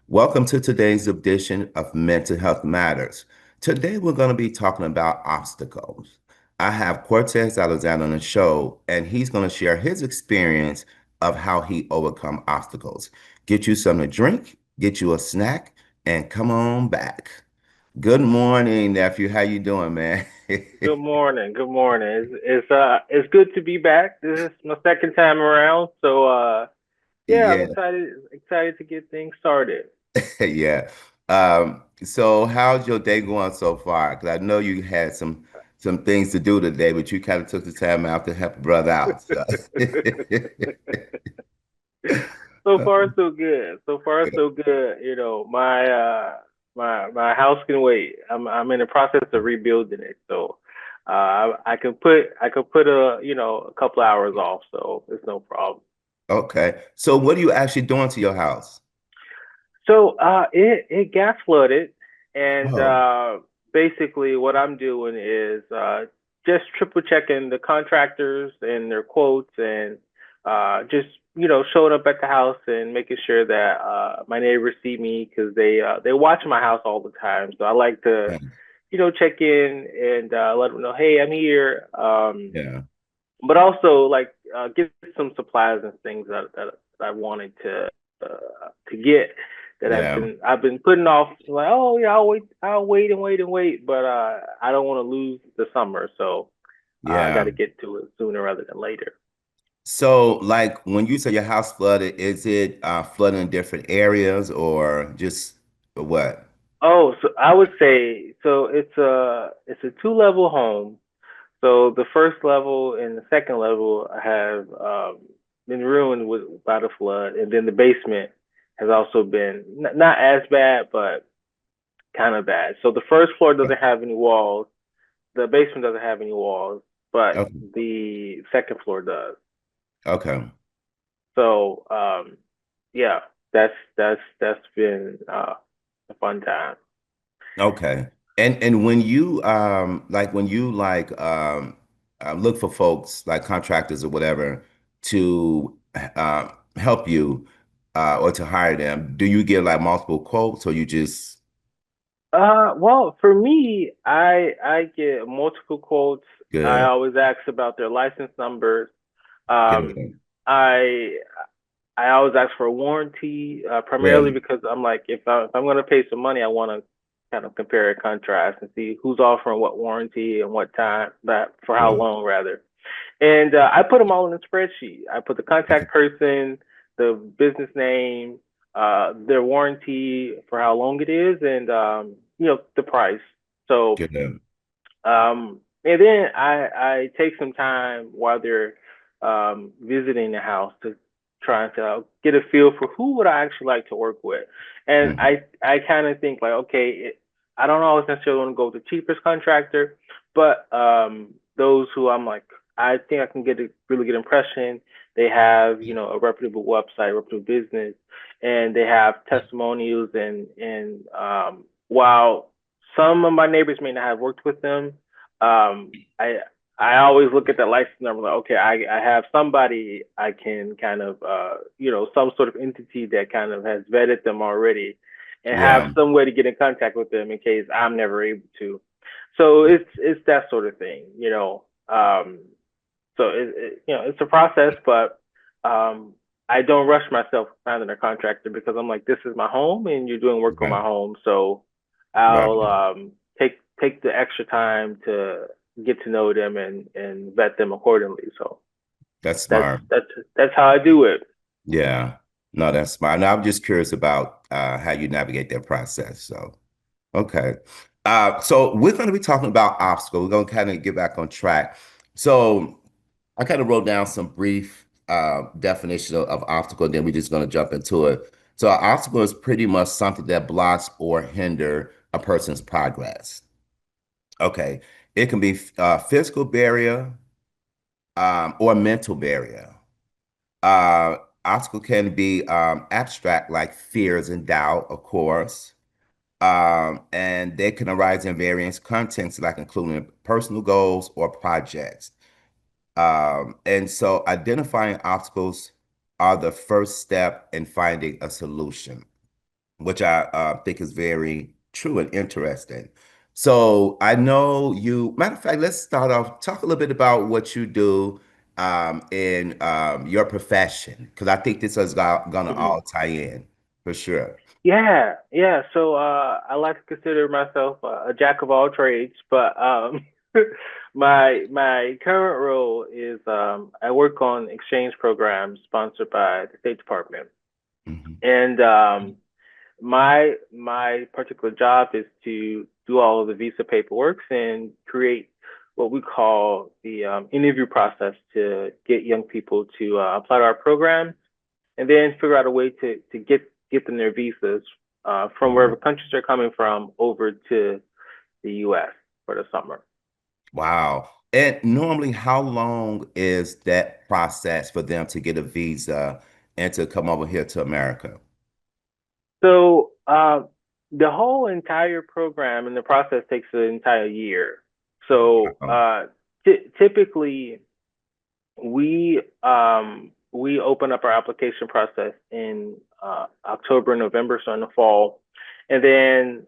Welcome to today's edition of Mental Health Matters. Today we're going to be talking about obstacles. I have Cortez Alexander on the show, and he's going to share his experience of how he overcome obstacles. Get you something to drink, get you a snack, and come on back. Good morning, nephew. How you doing, man? Good morning. Good morning. It's good to be back. This is my second time around, so yeah, I'm Yeah, excited to get things started. yeah. So how's your day going so far? Because I know you had some things to do today, but you kind of took the time out to help a brother out. So. So far so good. So far so good. My house can wait. I'm in the process of rebuilding it, so I could put a couple hours off, so it's no problem. Okay. So what are you actually doing to your house? So it gas flooded, and Oh, basically what I'm doing is just triple checking the contractors and their quotes, and just showing up at the house and making sure that my neighbors see me because they watch my house all the time. So I like to yeah. check in and let them know, hey, I'm here. Yeah. But also like get some supplies and things that I wanted to get that Yeah. I've been putting off, like, oh yeah, I'll wait and wait and wait, but I don't want to lose the summer, so I got Yeah. to get to it sooner rather than later. So like when you say your house flooded, is it flooding in different areas or just what? Oh, so I would say so it's a two-level home. So the first level and the second level have been ruined by the flood, and then the basement has also been not as bad, but kind of bad. So the first floor doesn't have any walls. The basement doesn't have any walls, but Okay. the second floor does. Okay. So yeah, that's been a fun time. Okay. And when you look for folks like contractors or whatever to help you or to hire them, do you get like multiple quotes or you just Well, for me, I get multiple quotes. I good? always ask about their license numbers. Good. Um, I I always ask for a warranty, primarily Yeah. because I'm like, if I'm gonna pay some money, I want to kind of compare and contrast and see who's offering what warranty and what time, that for how Yeah. long rather. And I put them all in a spreadsheet. I put the Okay. contact person, the business name, their warranty for how long it is, and the price. So Good. and then I take some time while they're visiting the house to try to get a feel for who would I actually like to work with. And Mhm. I kind of think like, okay, I don't always necessarily want to go with the cheapest contractor, but those who I'm like, I think I can get a really good impression. They have, a reputable website, reputable business, and they have testimonials, and while some of my neighbors may not have worked with them, I always look at that license number like, okay, I have somebody I can kind of some sort of entity that kind of has vetted them already and have Yeah. some way to get in contact with them in case I'm never able to. So it's that sort of thing. So it's a process, but I don't rush myself finding a contractor because I'm like, this is my home and you're doing work on Right. my home, so I'll Right. take the extra time to get to know them and vet them accordingly. So That's that's smart. that's that's how I do it. Yeah. No, that's smart. Now, I'm just curious about how you navigate that process. So, okay. So we're going to be talking about obstacles. We're going to kind of get back on track. So I kind of wrote down some brief definition of obstacle, then we're just going to jump into it. So an obstacle is pretty much something that blocks or hinder a person's progress. Okay. It can be a physical barrier or a mental barrier. Uh, Obstacle can be abstract, like fears and doubt, of course. And they can arise in various contexts, like including personal goals or projects. And so identifying obstacles are the first step in finding a solution, which I think is very true and interesting. So I know you, matter of fact, let's start off, talk a little bit about what you do in your profession, because I think this is gonna Mhm. all tie in for sure. Yeah, yeah. So I like to consider myself a jack of all trades, but my current role is I work on exchange programs sponsored by the State Department, Mhm. and my particular job is to do all of the visa paperwork and create what we call the interview process to get young people to apply to our program and then figure out a way to get them their visas from wherever countries they're coming from over to the U.S. for the summer. Wow. And normally, how long is that process for them to get a visa and to come over here to America? So the whole entire program and the process takes an entire year. So Um, typically we open up our application process in October, November, so in the fall, and then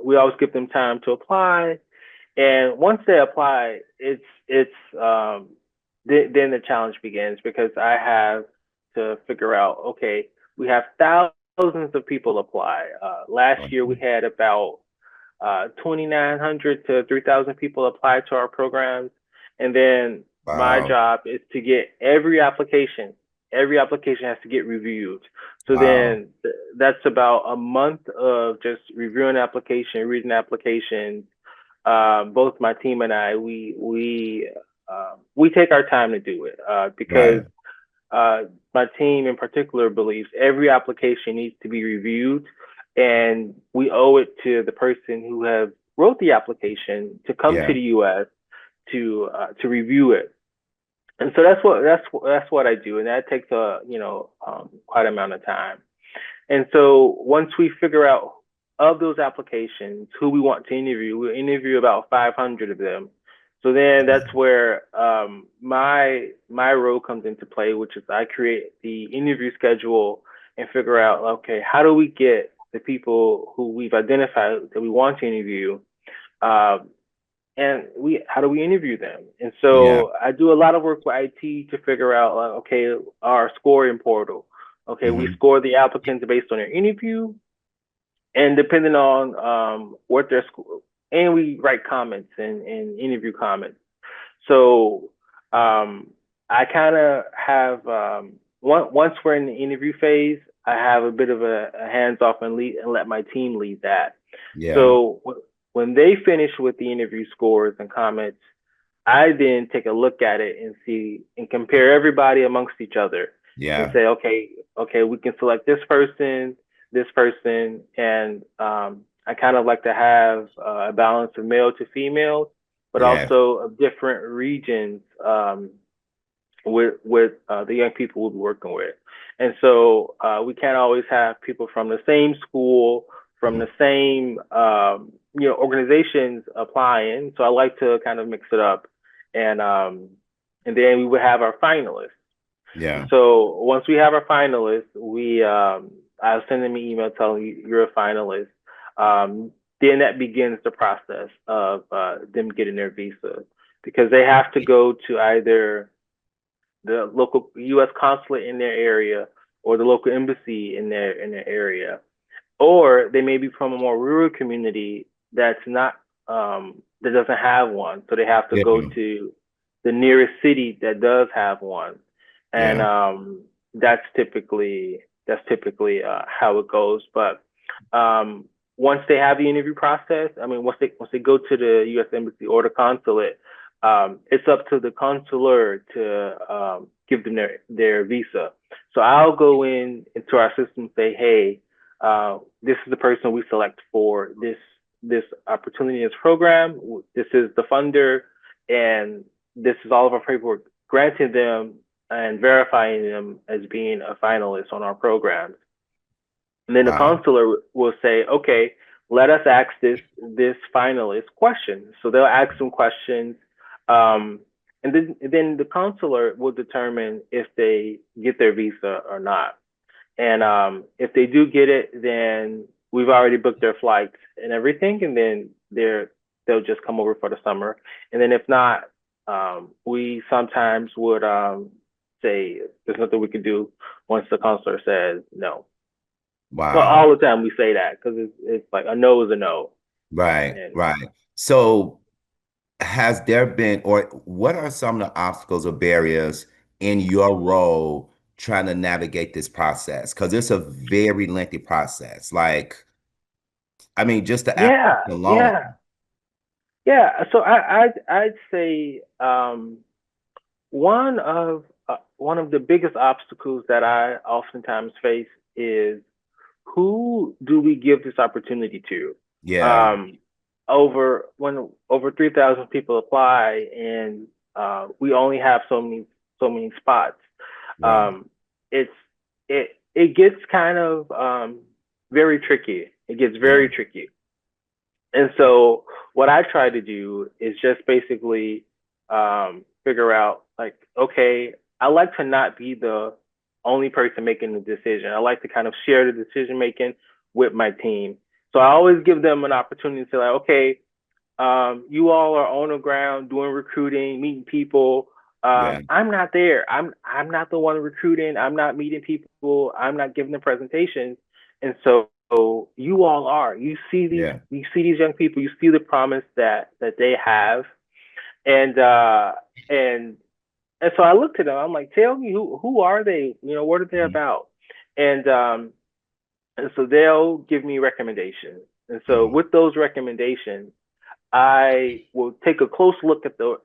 we always give them time to apply. And once they apply, then the challenge begins because I have to figure out, okay, we have thousands of people apply. Last year we had about 2,900 to 3,000 people apply to our programs. And then my Wow. job is to get every application has to get reviewed. So Wow. then that's about a month of just reviewing application, reading applications. Both my team and I, we take our time to do it because Right. my team in particular believes every application needs to be reviewed, and we owe it to the person who have wrote the application to come to Yeah. the U.S. To review it. And so that's what I do, and that takes a quite amount of time. And so once we figure out of those applications who we want to interview, we'll interview about 500 of them. So then that's where my role comes into play, which is I create the interview schedule and figure out, okay, how do we get the people who we've identified that we want to interview, um, and we how do we interview them? And Yeah. so I do a lot of work with IT to figure out, okay, our scoring portal. Okay, we Hmm. score the applicants based on their interview, and depending on what their school, and we write comments and interview comments. So I kind of have once we're in the interview phase, I have a bit of a hands off and lead and let my team lead that. Yeah. So when they finish with the interview scores and comments, I then take a look at it and see and compare everybody amongst each other and Yeah. say, okay, we can select this person, and I kind of like to have a balance of male to female, but Yeah. also of different regions with the young people we'll be working with. And so we can't always have people from the same school, from Mhm. the same organizations applying. So I like to kind of mix it up, and then we would have our finalists. Yeah. So once we have our finalists, we I'll send them an email telling you you're a finalist. Then that begins the process of them getting their visa because they have to go to either the local U.S. consulate in their area or the local embassy in their area, or they may be from a more rural community that's not that doesn't have one, so they have to go Yeah. to the nearest city that does have one, and Yeah. that's typically how it goes. But once they have the interview process, I mean, once they go to the U.S. Embassy or the consulate, it's up to the consular to give them their visa. So I'll go into our system and say, hey, this is the person we select for this opportunity, this program. This is the funder, and this is all of our paperwork granting them and verifying them as being a finalist on our programs. And then the Wow. consular will say, okay, let us ask this finalist questions. So they'll ask some questions, um, and then the consular will determine if they get their visa or not. And if they do get it, then we've already booked their flights and everything, and then they'll just come over for the summer. And then if not, we sometimes would say there's nothing we can do once the consular says no. Well, Wow. all the time we say that because it's like a no is a no. Right. And Right. So has there been, or what are some of the obstacles or barriers in your role trying to navigate this process? Because it's a very lengthy process. Like, I mean, just the application yeah, alone. yeah, yeah. So I'd say one of the biggest obstacles that I oftentimes face is who do we give this opportunity to? Yeah. Um, over 3,000 people apply, and we only have so many spots. Right. Um, it's it gets kind of very tricky. It gets Yeah. very tricky. And so what I try to do is just basically figure out like, okay, I like to not be the only person making the decision. I like to kind of share the decision making with my team. So I always give them an opportunity to say, like, okay, you all are on the ground doing recruiting, meeting people. Yeah. I'm not there. I'm not the one recruiting. I'm not meeting people. I'm not giving them presentations. And so you all are. Yeah. You see these young people. You see the promise that they have. And uh and and so I looked at them. I'm like, tell me who are they? You know, what are they Mhm. about? And um and so they'll give me recommendations. And so Mhm. with those recommendations, I will take a close look at them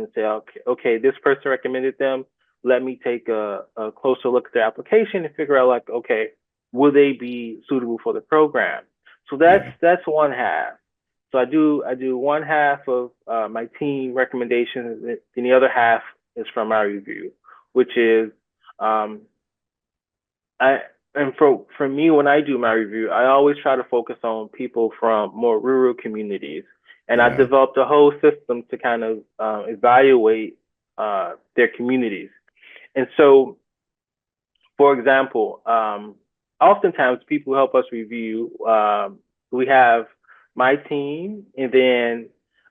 and say, okay, this person recommended them. Let me take a closer look at their application and figure out like, okay, will they be suitable for the program? So that's Yeah. that's one half. So I do one half of my team recommendations, and the other half is from my review, which is um, I and for me when I do my review, I always try to focus on people from more rural communities, and I Yeah. developed a whole system to kind of evaluate their communities. And so, for example, oftentimes people help us review. We have my team, and then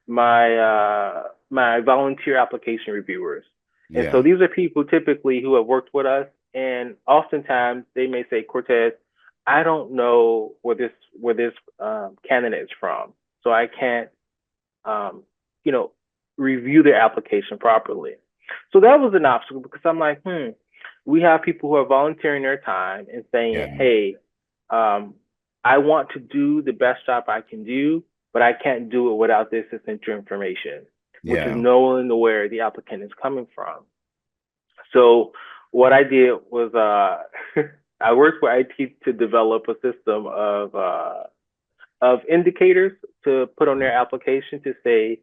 my volunteer application reviewers. And so Yeah. these are people typically who have worked with us, and oftentimes they may say, Cortez, I don't know where this candidate is from, so I can't um, you know review their application properly. So that was an obstacle because I'm like, we have people who are volunteering their time and saying, Yeah. hey, um, I want to do the best job I can do, but I can't do it without this essential information, which is Yeah. knowing where the applicant is coming from. So what I did was I worked with IT to develop a system of indicators to put on their application to say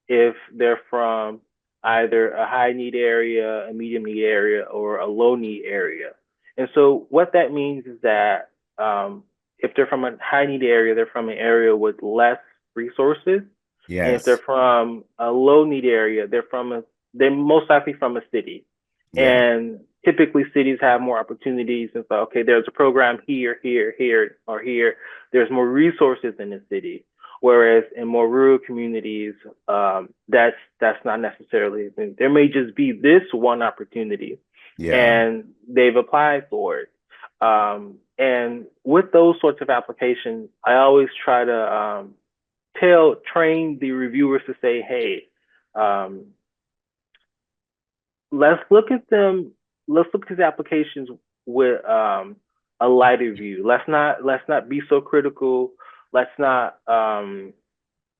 if they're from either a high need area, a medium need area, or a low need area. And so what that means is that if they're from a high need area, they're from an area with less resources. And if they're Yes. from a low need area, they're most likely from a city. Yeah. And typically cities have more opportunities. And so, okay, there's a program here, here, here, or here. There's more resources in the city. Whereas in more rural communities, that's not necessarily. There may just be this one opportunity, Yeah. and they've applied for it. And with those sorts of applications, I always try to train the reviewers to say, hey, um, let's look at them. Let's look at the applications with a lighter view. Let's not be so critical. Let's not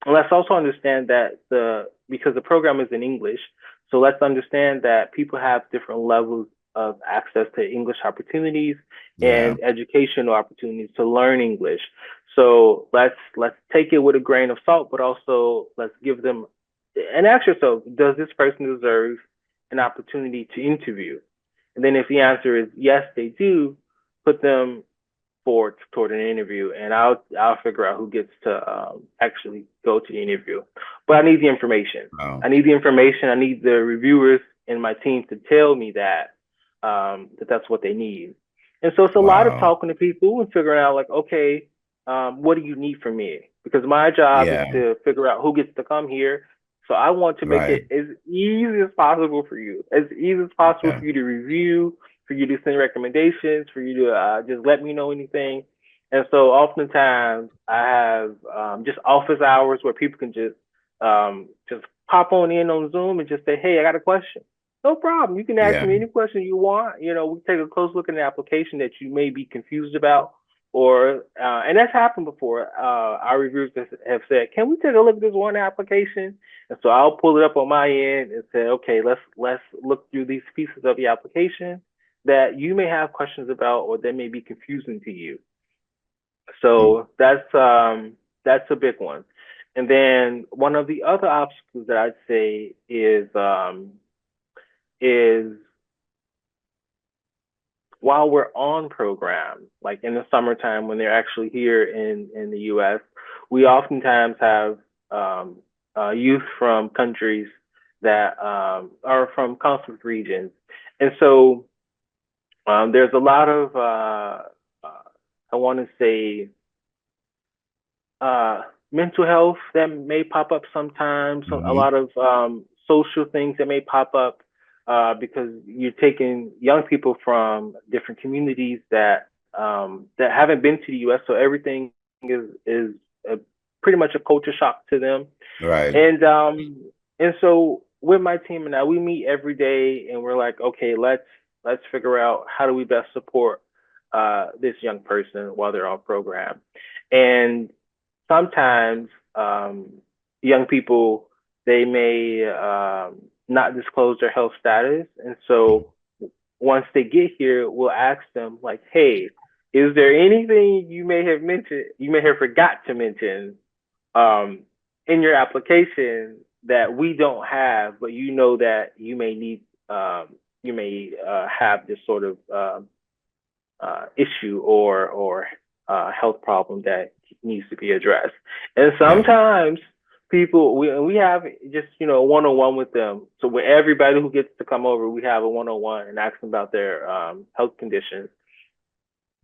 let's also understand that because the program is in English, so let's understand that people have different levels of access to English opportunities Yeah. and educational opportunities to learn English. So let's take it with a grain of salt, but also let's give them and ask yourself, does this person deserve an opportunity to interview? And then if the answer is yes, they do, put them forward toward an interview, and I'll figure out who gets to actually go to the interview. But I need the information. Wow. I need the information. I need the reviewers and my team to tell me that that's what they need. And so it's a lot of Wow. talking to people and figuring out like, okay, what do you need from me? Because my job is Yeah. to figure out who gets to come here. So I want to make Right. it as easy as possible for you, as easy as possible Okay. for you to review, for you to send recommendations, for you to just let me know anything. And so oftentimes I have just office hours where people can just pop on Zoom and just say, hey, I got a question. No problem. You can ask Yeah. me any question you want. We take a close look at an application that you may be confused about, or and that's happened before. Our reviewers have said, "Can we take a look at this one application?" And so I'll pull it up on my end and say, "Okay, let's look through these pieces of the application that you may have questions about or that may be confusing to you." Mm. So that's a big one. And then one of the other obstacles that I'd say is while we're on program, like in the summertime when they're actually here in the U.S., we oftentimes have youth from countries that are from conflict regions, and so there's a lot of I want to say mental health that may pop up sometimes. So a Hmm. lot of social things that may pop up because you're taking young people from different communities that haven't been to the U.S. So everything is a, pretty much a culture shock to them. Right. And so with my team and I, we meet every day, and we're like, okay, let's figure out how do we best support this young person while they're on program. And sometimes young people they may not disclose their health status, and so once they get here, we'll ask them like, "Hey, is there anything you may have forgot to mention um, in your application that we don't have, but you know that you may need, you may have this sort of issue or health problem that needs to be addressed." And Yeah. sometimes people we have just a one-on-one with them. So with everybody who gets to come over, we have a one-on-one and ask them about their health conditions.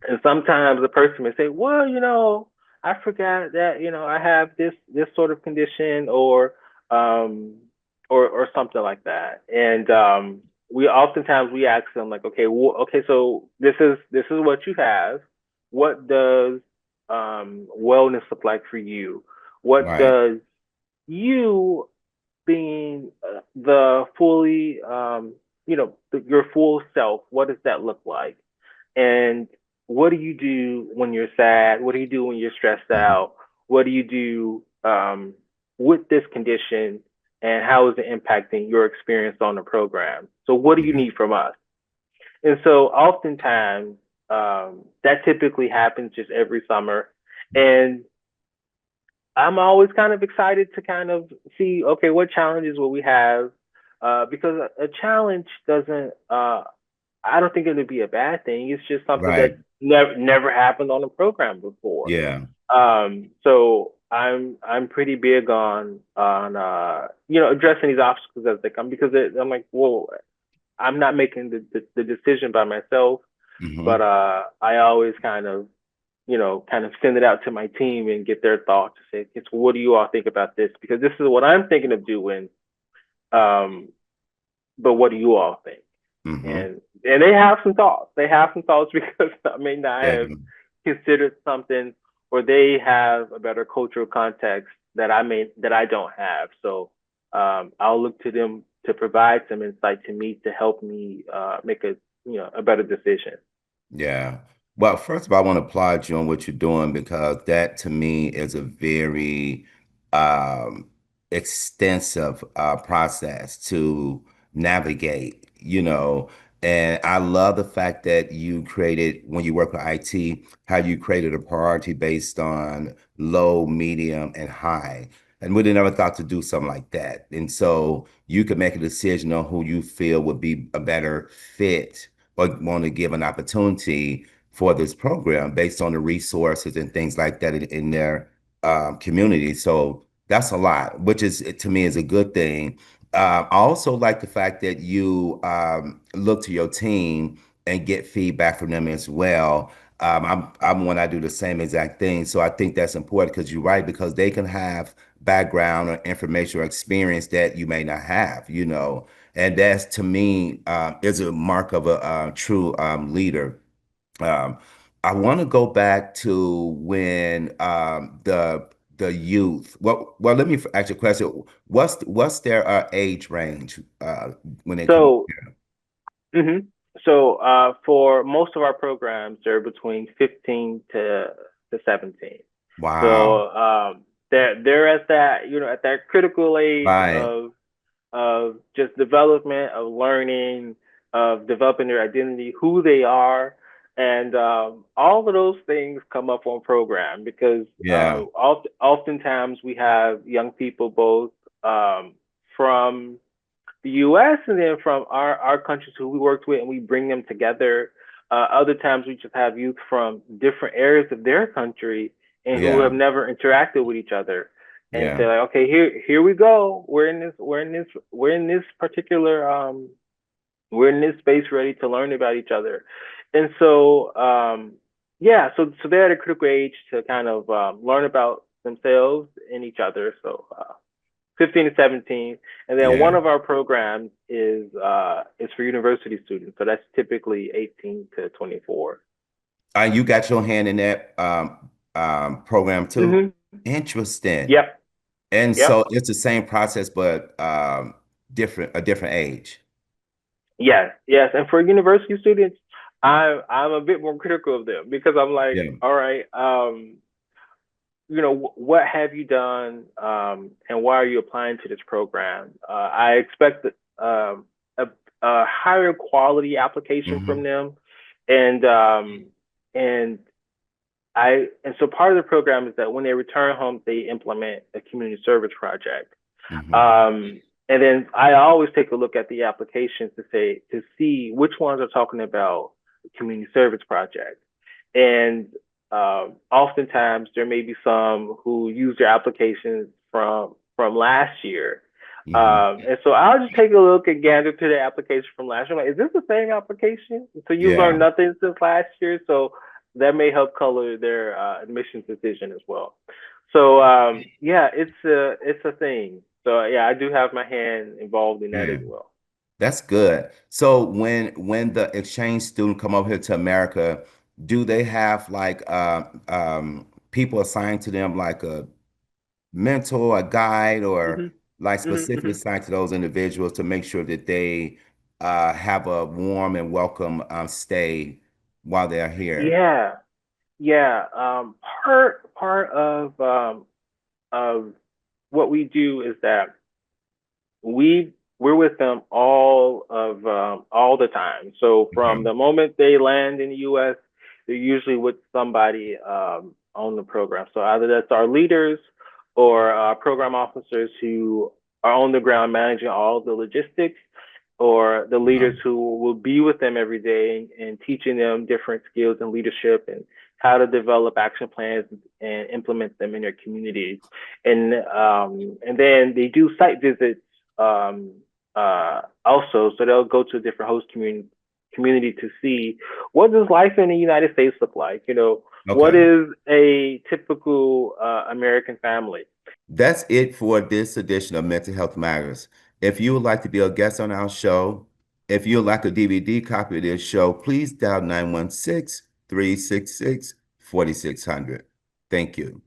And sometimes the person may say, well, I forgot that, I have this sort of condition um or something like that. And we oftentimes we ask them like, okay, okay, so this is what you have. What does wellness look like for you? What Right. does you being the fully your full self, what does that look like? And what do you do when you're sad? What do you do when you're stressed Mhm. out? What do you do with this condition? And how is it impacting your experience on the program? So, what do you Yeah. need from us? And so, oftentimes, that typically happens just every summer. And I'm always kind of excited to kind of see, okay, what challenges will we have? Because a challenge doesn't I don't think it would be a bad thing. It's just something Right. that never happened on a program before. Yeah. So I'm pretty big on addressing these obstacles as they come because I'm like, well, I'm not making the decision by myself, but Hmm. I always kind of send it out to my team and get their thoughts to say, it's what do you all think about this? Because this is what I'm thinking of doing. Um, but what do you all think? Hmm. And they have some thoughts. They have some thoughts because I may not Yeah. have considered something, or they have a better cultural context that I don't have. So I'll look to them to provide some insight to me to help me make a a better decision. Yeah. Well, first of all, I want to applaud you on what you're doing because that to me is a very um, extensive process to navigate, And I love the fact that you created, when you work with IT, how you created a priority based on low, medium, and high. And we'd have never thought to do something like that. And so you could make a decision on who you feel would be a better fit or want to give an opportunity for this program based on the resources and things like that in their community. So that's a lot, which is to me is a good thing. I also like the fact that you look to your team and get feedback from them as well. I'm when I do the same exact thing. So I think that's important because you're right, because they can have background or information or experience that you may not have. And that's to me is a mark of a true leader. Um, I want to go back to when the youth. Well, let me ask you a question. What's their age range when they come up So here? hmm so for most of our programs, they're between 15 to 17. Wow. So they're at that at that critical age Right. of just development, of learning, of developing their identity, who they are, and all of those things come up on program because Yeah. oftentimes we have young people both from the U.S. and then from our countries who we worked with, and we bring them together. Other times we just have youth from different areas of their country and who Yeah. have never interacted with each other, and say Yeah. like, okay, here we go. We're in this particular we're in this space ready to learn about each other, and so yeah, so they're at a critical age to kind of learn about themselves and each other. So 15 to 17. And then one Yeah. of our programs is for university students. So that's typically 18 to 24. You got your hand in that program too? Mm-hmm. Interesting. Yep. And Yep. so it's the same process, but a different age. Yes. Yes. And for university students, I'm a bit more critical of them because I'm like, Yeah. all right, what have you done, and why are you applying to this program? I expect a, a higher quality application from Hmm. them, and and and so part of the program is that when they return home, they implement a community service project. Hmm. And then I always take a look at the applications to see which ones are talking about the community service project. And oftentimes there may be some who use their applications from last year. Hmm. And so I'll just take a look and gander to the application from last year. I'm like, is this the same application? So you've learned Yeah. nothing since last year. So that may help color their admissions decision as well. So yeah, it's a thing. So yeah, I do have my hand involved in that as Yeah. well. That's good. So when the exchange student come over here to America, do they have like people assigned to them like a mentor, a guide, or Hmm. like Hmm. specifically Hmm. assigned to those individuals to make sure that they have a warm and welcome stay while they're here? Yeah, yeah. Part of what we do is that we're with them all the time. So from Okay. the moment they land in the U.S., they're usually with somebody on the program. So either that's our leaders or program officers who are on the ground managing all the logistics, or the leaders Um, who will be with them every day and teaching them different skills and leadership and how to develop action plans and implement them in their communities. And then they do site visits also, so they'll go to a different host community to see what does life in the United States look like. What okay. is a typical American family? That's it for this edition of Mental Health Matters. If you would like to be a guest on our show, if you would like a DVD copy of this show, please dial 916-366-4600. Thank you.